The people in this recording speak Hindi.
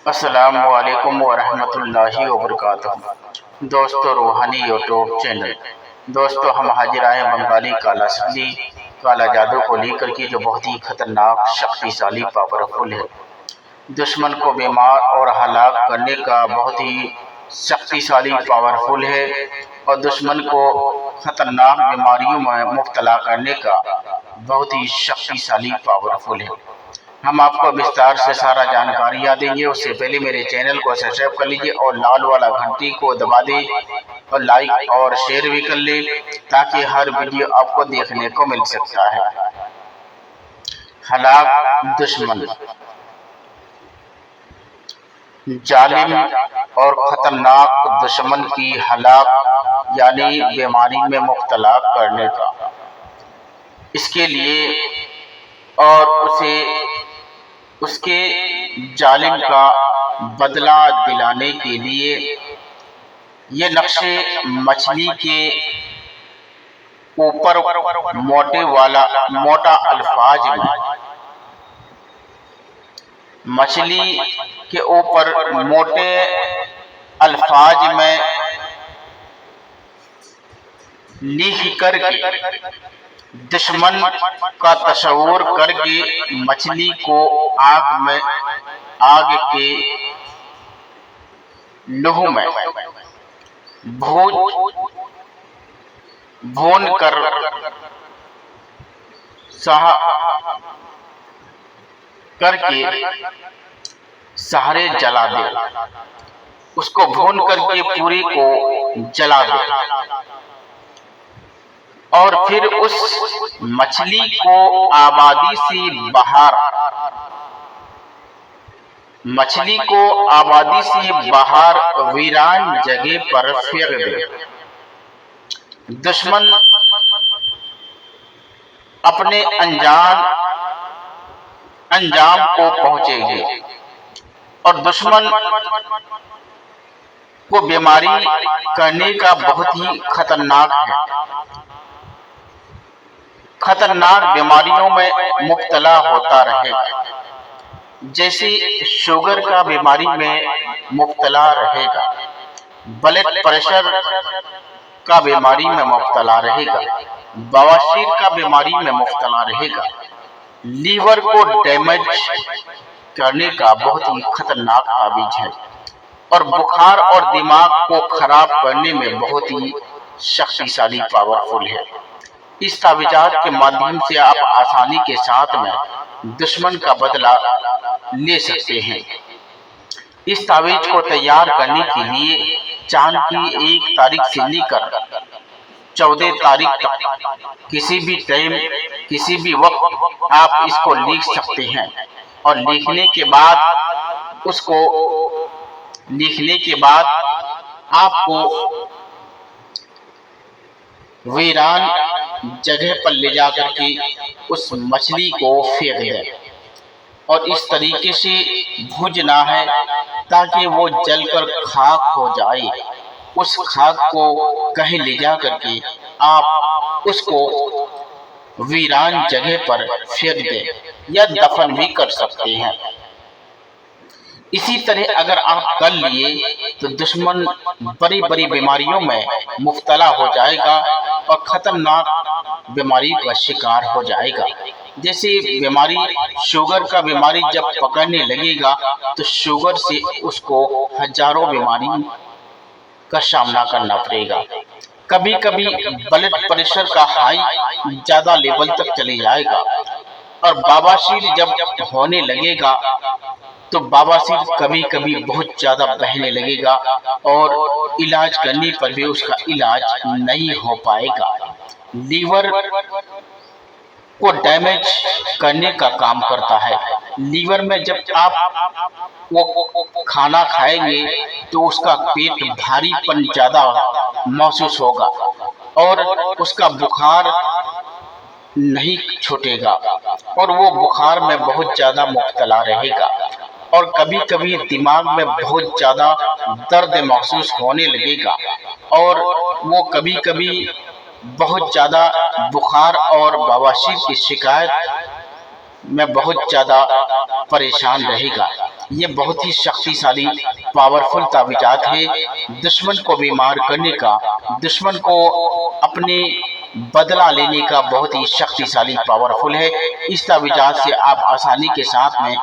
अस्सलामु अलैकुम वरहमतुल्लाहि वबरकातुहू। दोस्तों, रूहानी यूट्यूब चैनल। दोस्तों, हम हाजिर आए बंगाली काला सली काला जादू को लेकर के, जो बहुत ही खतरनाक, शक्तिशाली, पावरफुल है। दुश्मन को बीमार और हलाक करने का बहुत ही शक्तिशाली, पावरफुल है, और दुश्मन को खतरनाक बीमारियों में मुब्तला करने का बहुत ही शक्तिशाली, पावरफुल है। हम आपको विस्तार से सारा जानकारियाँ देंगे। उससे पहले मेरे चैनल को सब्सक्राइब कर लीजिए और लाल वाला घंटी को दबा दें और लाइक और शेयर भी कर ले, ताकि हर वीडियो आपको देखने को मिल सकता है। हलाक दुश्मन जालिम और खतरनाक दुश्मन की हलाक यानी बीमारी में मुब्तला करने का, इसके लिए और उसके जालिम का बदला दिलाने के लिए ये नक्शे मछली के ऊपर मोटा अल्फाज में, मछली के ऊपर मोटे अल्फाज में लिख करके, दुश्मन का तस्वुर करके मछली को आग के लहू में भून कर सहारे जला दे, उसको भून करके पूरी को जला दे, और फिर उस मछली को आबादी से बाहर वीरान जगह पर फेंक दे। दुश्मन अपने अंजाम को पहुंचेंगे, और दुश्मन को बीमारी करने का बहुत ही खतरनाक है। खतरनाक बीमारियों में मुब्तला होता रहेगा, जैसे शुगर का बीमारी में मुब्तला रहेगा, ब्लड प्रेशर का बीमारी में मुब्तला रहेगा, बवासीर का बीमारी में मुब्तला रहेगा, लीवर को डैमेज करने का बहुत ही खतरनाक ताबीज है, और बुखार और दिमाग को खराब करने में बहुत ही शक्तिशाली, पावरफुल है। इस तावीज़ात के माध्यम से आप आसानी के साथ में दुश्मन का बदला ले सकते हैं। इस तावीज को तैयार करने के लिए चांद की 1 तारीख से लेकर 14 तारीख तक किसी भी टाइम, किसी भी वक्त आप इसको लिख सकते हैं, और लिखने के बाद आपको वीरान जगह पर ले जाकर के उस मछली को फेंक दें, और इस तरीके से भूजना है ताकि वो जलकर खाक हो जाए। उस खाक को कहीं ले जा करके आप उसको वीरान जगह पर फेंक दें, या दफन भी कर सकते हैं। इसी तरह अगर आप कर लिए तो दुश्मन बड़ी बड़ी बीमारियों में मुब्तला हो जाएगा और खतरनाक बीमारी का शिकार हो जाएगा। जैसे बीमारी, शुगर का बीमारी जब पकड़ने लगेगा तो शुगर से उसको हजारों बीमारी का सामना करना पड़ेगा। कभी कभी ब्लड प्रेशर का हाई ज्यादा लेवल तक चले जाएगा, और बवासीर जब होने लगेगा तो बवासीर कभी कभी बहुत ज्यादा बहने लगेगा, और इलाज करने पर भी उसका इलाज नहीं हो पाएगा। लीवर को डैमेज करने का काम करता है। लीवर में जब आप वो खाना खाएंगे तो उसका पेट भारीपन ज्यादा महसूस होगा, और उसका बुखार नहीं छूटेगा, और वो बुखार में बहुत ज्यादा मुब्तला रहेगा, और कभी कभी दिमाग में बहुत ज्यादा दर्द महसूस होने लगेगा, और वो कभी कभी बहुत ज्यादा बुखार और बवासीर की शिकायत में बहुत ज्यादा परेशान रहेगा। ये बहुत ही शक्तिशाली पावरफुल ताबीजात है। दुश्मन को बीमार करने का, दुश्मन को अपने बदला लेने का बहुत ही शक्तिशाली पावरफुल है। इस ताबीजात से आप आसानी के साथ में